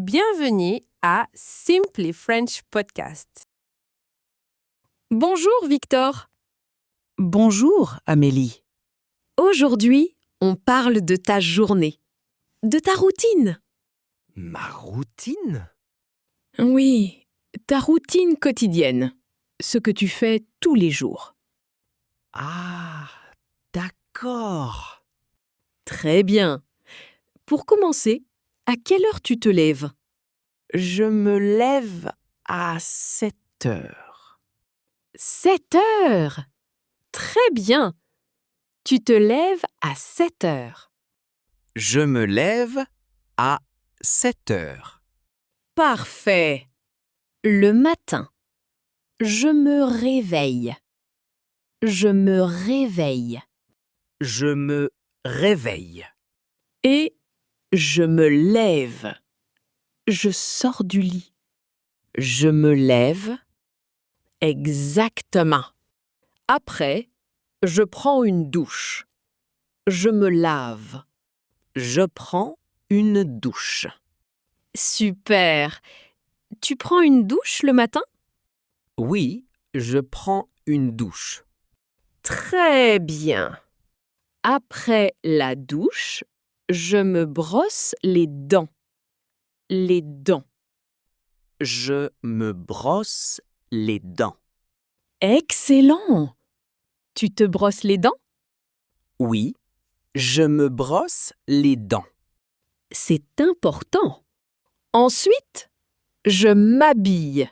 Bienvenue à Simply French Podcast. Bonjour Victor. Bonjour Amélie. Aujourd'hui, on parle de ta journée, de ta routine. Ma routine? Oui, ta routine quotidienne, ce que tu fais tous les jours. Ah, d'accord. Très bien. Pour commencer, à quelle heure tu te lèves? Je me lève à 7 heures. 7 heures. Très bien. Tu te lèves à 7 heures. Je me lève à 7 heures. Parfait. Le matin, je me réveille. Je me réveille. Je me réveille. Et je me lève. Je sors du lit. Je me lève. Exactement. Après, je prends une douche. Je me lave. Je prends une douche. Super. Tu prends une douche le matin? Oui, je prends une douche. Très bien. Après la douche, je me brosse les dents. Les dents. Je me brosse les dents. Excellent. Tu te brosses les dents? Oui, je me brosse les dents. C'est important. Ensuite, je m'habille.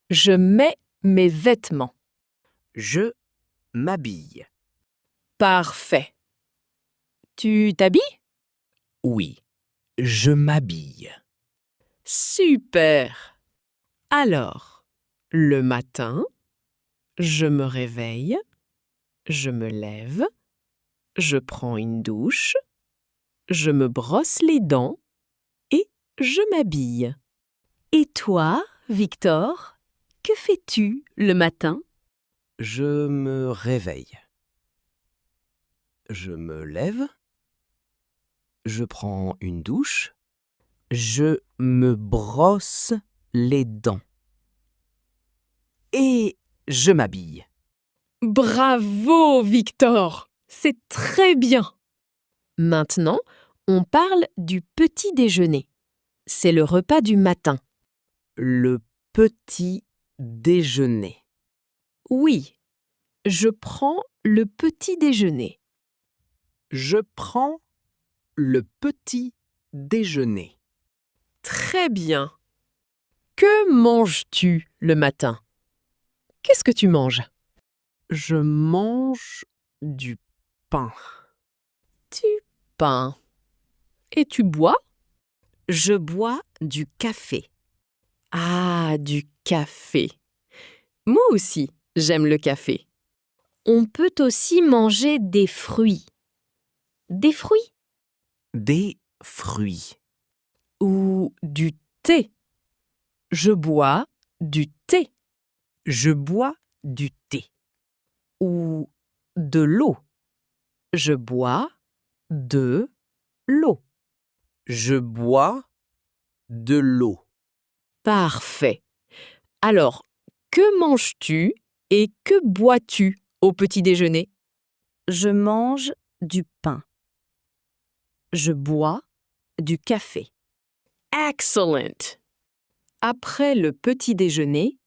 Je mets mes vêtements. Je m'habille. Parfait. Tu t'habilles? Oui, je m'habille. Super. Alors, le matin, je me réveille, je me lève, je prends une douche, je me brosse les dents et je m'habille. Et toi, Victor, que fais-tu le matin? Je me réveille. Je me lève. Je prends une douche. Je me brosse les dents. Et je m'habille. Bravo, Victor! C'est très bien! Maintenant, on parle du petit déjeuner. C'est le repas du matin. Le petit déjeuner. Oui, je prends le petit déjeuner. Je prends le petit déjeuner. Très bien. Que manges-tu le matin? Qu'est-ce que tu manges? Je mange du pain. Du pain. Et tu bois? Je bois du café. Ah, du café. Moi aussi, j'aime le café. On peut aussi manger des fruits. Des fruits? Des fruits. Ou du thé. Je bois du thé. Je bois du thé. Ou de l'eau. Je bois de l'eau. Je bois de l'eau. Parfait. Alors, que manges-tu et que bois-tu au petit déjeuner? Je mange du pain. Je bois du café. Excellent. Après le petit déjeuner,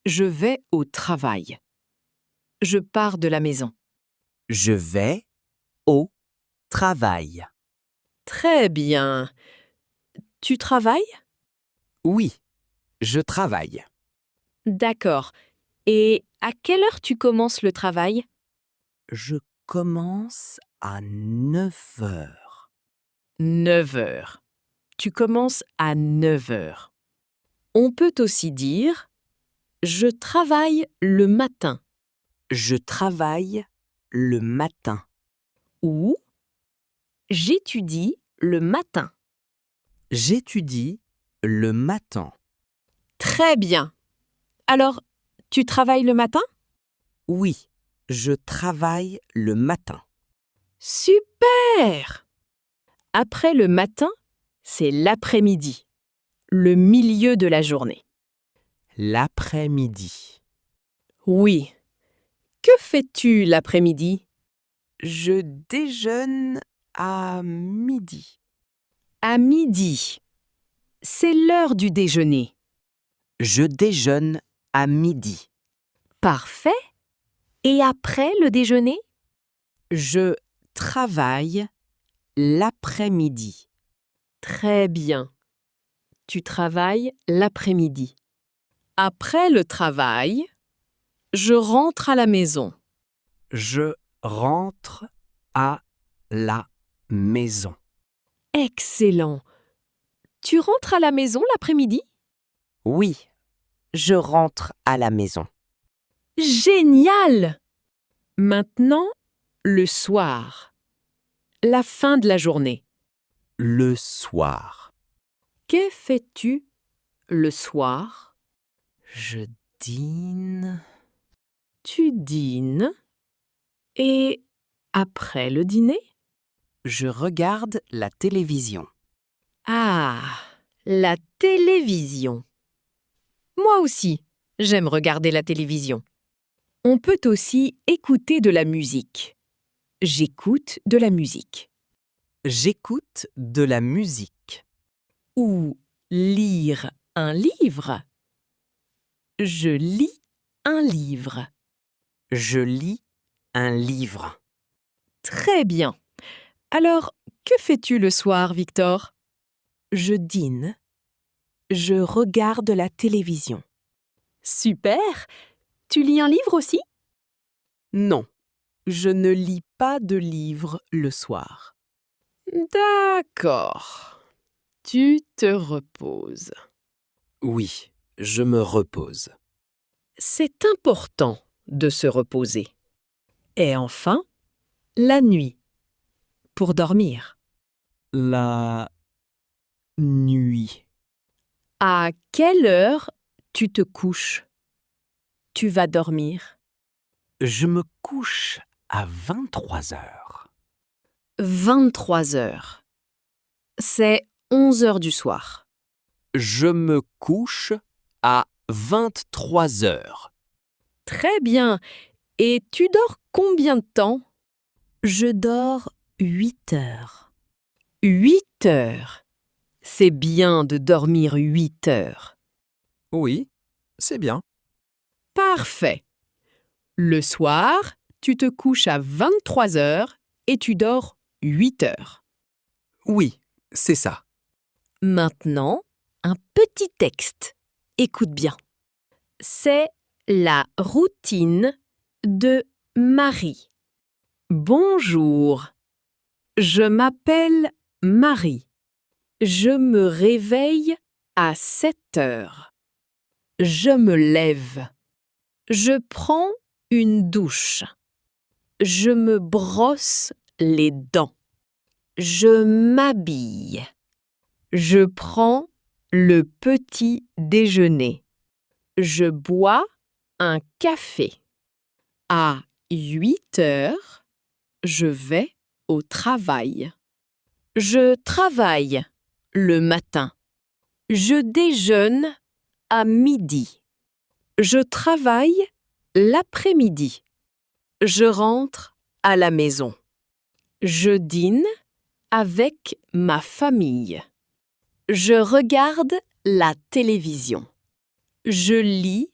je vais au travail. Je pars de la maison. Je vais au travail. Très bien. Tu travailles? Oui, je travaille. D'accord. Et à quelle heure tu commences le travail? Je commence à 9 heures. 9 heures. Tu commences à 9 heures. On peut aussi dire « Je travaille le matin » Je travaille le matin. ou « J'étudie le matin ». J'étudie le matin. Très bien. Alors, tu travailles le matin? Oui, je travaille le matin. Super! Après le matin, c'est l'après-midi. le milieu de la journée. L'après-midi. Oui. Que fais-tu l'après-midi? Je déjeune à midi. À midi. C'est l'heure du déjeuner. Je déjeune à midi. Parfait. Et après le déjeuner? Je travaille l'après-midi. Très bien. Tu travailles l'après-midi. Après le travail, je rentre à la maison. Je rentre à la maison. Excellent. Tu rentres à la maison l'après-midi? Oui, je rentre à la maison. Génial! Maintenant, le soir. La fin de la journée. Le soir. Que fais-tu le soir? Je dîne. Tu dînes. Et après le dîner? Je regarde la télévision. Ah, la télévision. Moi aussi, j'aime regarder la télévision. On peut aussi écouter de la musique. J'écoute de la musique. J'écoute de la musique. Ou lire un livre. Je lis un livre. Je lis un livre. Très bien. Alors, que fais-tu le soir, Victor? Je dîne. Je regarde la télévision. Super! Tu lis un livre aussi? Non, je ne lis pas de livre le soir. D'accord. Tu te reposes. Oui, je me repose. C'est important de se reposer. Et enfin, la nuit. Pour dormir. La nuit. À quelle heure tu te couches? Tu vas dormir. Je me couche à 23 heures. 23 heures. C'est 11 heures du soir. Je me couche à 23 heures. Très bien. Et tu dors combien de temps? Je dors 8 heures. 8 heures. C'est bien de dormir 8 heures. Oui, c'est bien. Parfait. Le soir, tu te couches à 23 heures et tu dors 8 heures. Oui, c'est ça. Maintenant, un petit texte. Écoute bien. C'est la routine de Marie. Bonjour. Je m'appelle Marie. Je me réveille à 7 heures. Je me lève. Je prends une douche. Je me brosse les dents. Je m'habille. Je prends le petit déjeuner. Je bois un café. À 8 heures, je vais au travail. Je travaille le matin. Je déjeune à midi. Je travaille l'après-midi. Je rentre à la maison. Je dîne avec ma famille. Je regarde la télévision. Je lis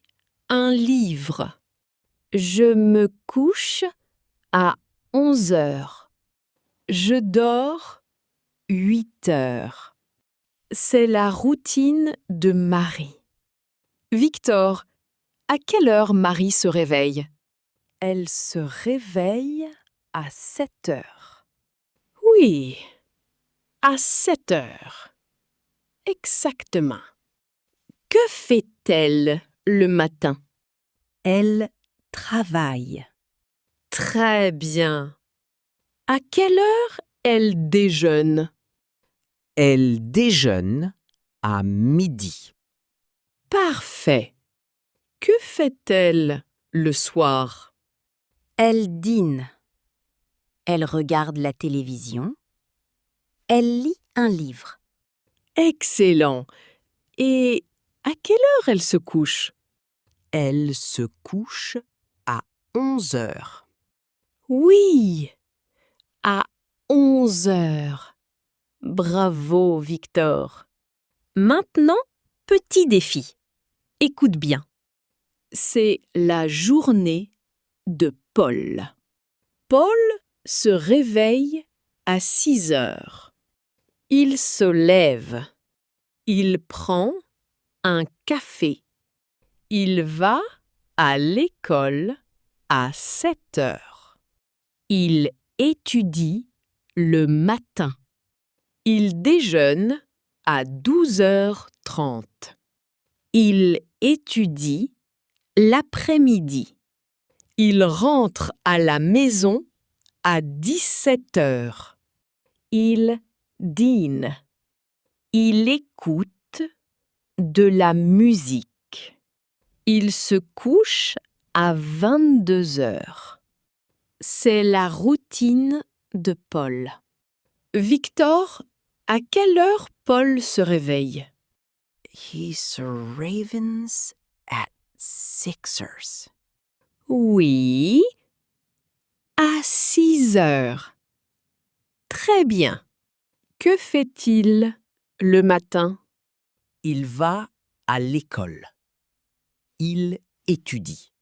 un livre. Je me couche à 11 heures. Je dors 8 heures. C'est la routine de Marie. Victor, à quelle heure Marie se réveille? Elle se réveille à 7 heures. Oui, à 7 heures. Exactement. Que fait-elle le matin? Elle travaille. Très bien. À quelle heure elle déjeune? Elle déjeune à midi. Parfait. Que fait-elle le soir? Elle dîne. Elle regarde la télévision. Elle lit un livre. Excellent. Et à quelle heure elle se couche? Elle se couche à 11 heures. Oui, à 11 heures. Bravo, Victor. Maintenant, petit défi. Écoute bien. C'est la journée de Paul. Paul se réveille à 6 heures. Il se lève. Il prend un café. Il va à l'école à 7 heures. Il étudie le matin. Il déjeune à 12h30. Il étudie l'après-midi. Il rentre à la maison à 17 heures. Il dîne. Il écoute de la musique. Il se couche à 22 heures. C'est la routine de Paul. Victor, à quelle heure Paul se réveille? He ravens at 6 heures. Oui, à 6 heures. Très bien. Que fait-il le matin? Il va à l'école. Il étudie.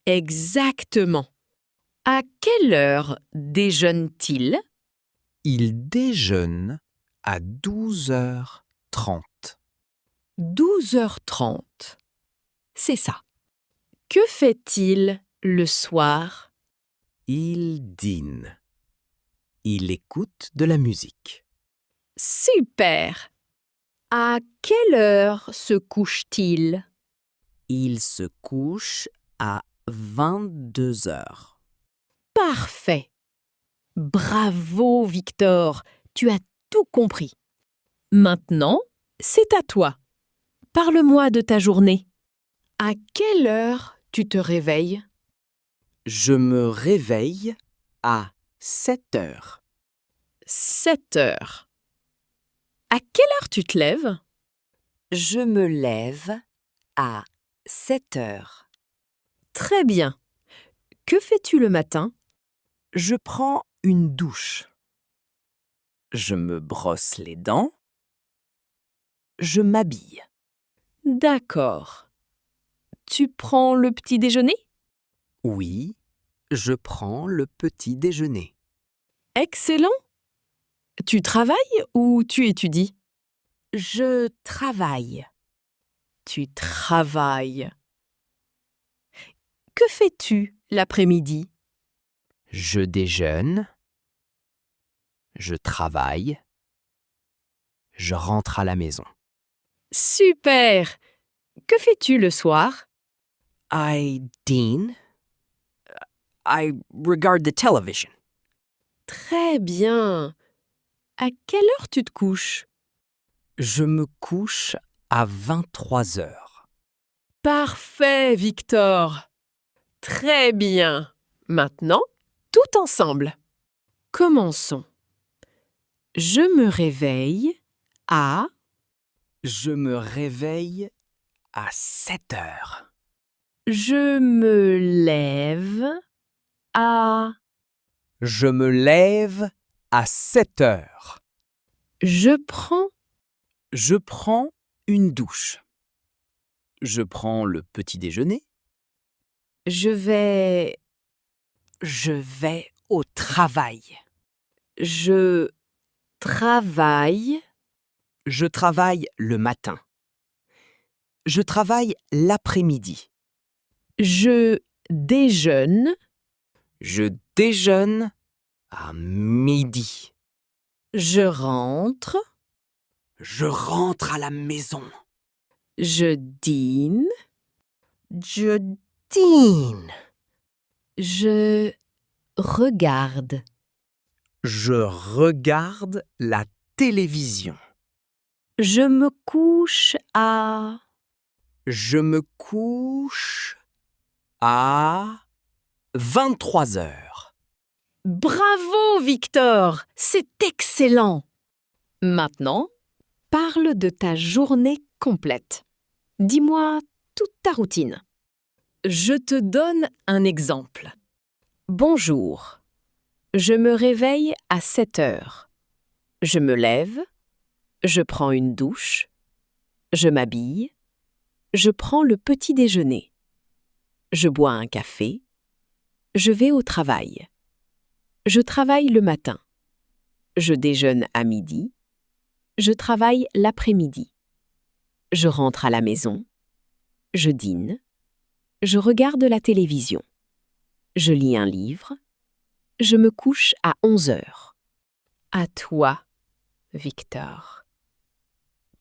Exactement. À quelle heure déjeune-t-il? Il déjeune à 12h30. 12h30. C'est ça. Que fait-il le soir? Il dîne. Il écoute de la musique. Super! À quelle heure se couche-t-il? Il se couche à 22 heures. Parfait! Bravo, Victor! Tu as tout compris. Maintenant, c'est à toi. Parle-moi de ta journée. À quelle heure tu te réveilles? Je me réveille à 7 heures. 7 heures. À quelle heure tu te lèves? Je me lève à 7 heures. Très bien. Que fais-tu le matin? Je prends une douche. Je me brosse les dents. Je m'habille. D'accord. Tu prends le petit déjeuner? Oui, je prends le petit déjeuner. Excellent. Tu travailles ou tu étudies? Je travaille. Tu travailles. Que fais-tu l'après-midi? Je déjeune. Je travaille. Je rentre à la maison. Super! Que fais-tu le soir? I dine. I regard the television. Très bien. À quelle heure tu te couches? Je me couche à 23 heures. Parfait, Victor. Très bien. Maintenant, tout ensemble. Commençons. Je me réveille à... Je me réveille à 7 heures. Je me lève à... Je me lève à 7 heures. Je prends... Je prends une douche. Je prends le petit déjeuner. Je vais... Je vais au travail. Je travaille... Je travaille le matin. Je travaille l'après-midi. Je déjeune... Je déjeune à midi. Je rentre... Je rentre à la maison. Je dîne... Je dîne. Je regarde... Je regarde la télévision. Je me couche à... Je me couche à 23 heures. Bravo, Victor! C'est excellent! Maintenant, Parle de ta journée complète. Dis-moi toute ta routine. Je te donne un exemple. Bonjour. Je me réveille à 7 heures. Je me lève. Je prends une douche. Je m'habille. Je prends le petit déjeuner. Je bois un café. Je vais au travail. Je travaille le matin. Je déjeune à midi. Je travaille l'après-midi. Je rentre à la maison. Je dîne. Je regarde la télévision. Je lis un livre. Je me couche à 11 heures. À toi, Victor.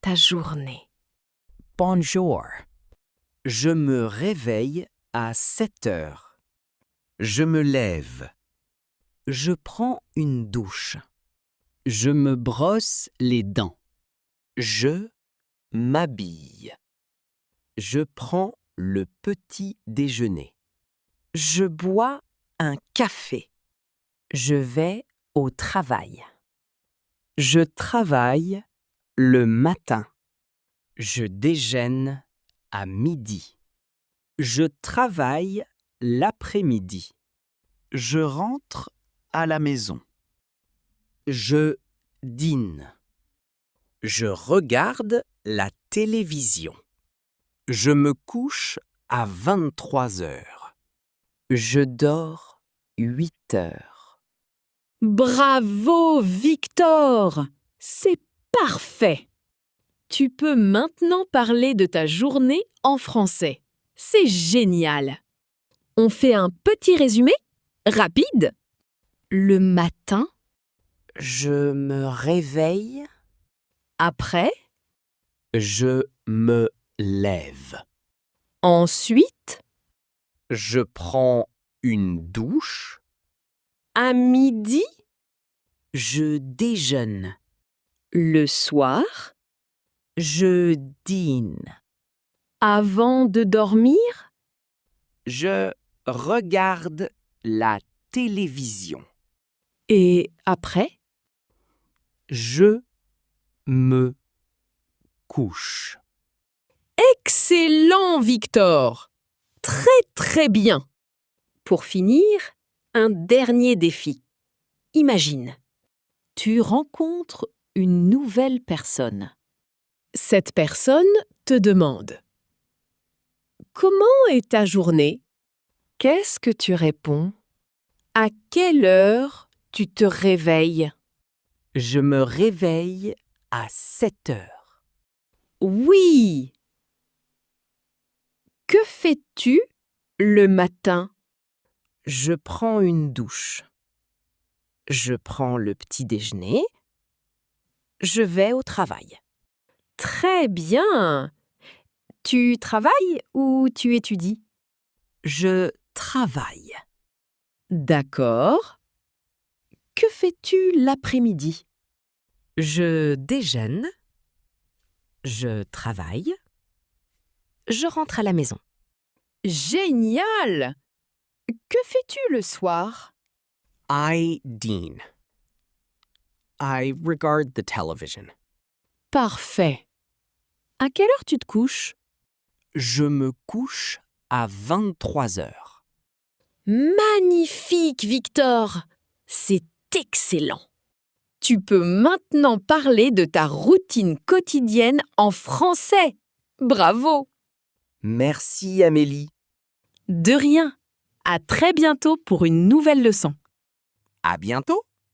Ta journée. Bonjour. Je me réveille à 7 heures. Je me lève. Je prends une douche. Je me brosse les dents. Je m'habille. Je prends le petit déjeuner. Je bois un café. Je vais au travail. Je travaille le matin. Je déjeune à midi. Je travaille l'après-midi. Je rentre à la maison. Je dîne. Je regarde la télévision. Je me couche à 23 heures. Je dors 8 heures. Bravo, Victor! C'est parfait! Tu peux maintenant parler de ta journée en français. C'est génial! On fait un petit résumé? Rapide? Le matin, Je me réveille. Après? Je me lève. Ensuite? Je prends une douche. À midi? Je déjeune. Le soir? Je dîne. Avant de dormir? Je regarde la télévision. Et après? Je me couche. Excellent, Victor! Très bien! Pour finir, un dernier défi. Imagine, tu rencontres une nouvelle personne. Cette personne te demande « Comment est ta journée ?» Qu'est-ce que tu réponds? À quelle heure tu te réveilles? Je me réveille à 7 heures. Oui! Que fais-tu le matin? Je prends une douche. Je prends le petit déjeuner. Je vais au travail. Très bien! Tu travailles ou tu étudies? Je travaille. D'accord. Que fais-tu l'après-midi? Je déjeune. Je travaille. Je rentre à la maison. Génial! Que fais-tu le soir? I dine. I regard the television. Parfait. À quelle heure tu te couches? Je me couche à 23 heures. Magnifique, Victor! C'est excellent! Tu peux maintenant parler de ta routine quotidienne en français. Bravo! Merci Amélie. De rien. À très bientôt pour une nouvelle leçon. À bientôt.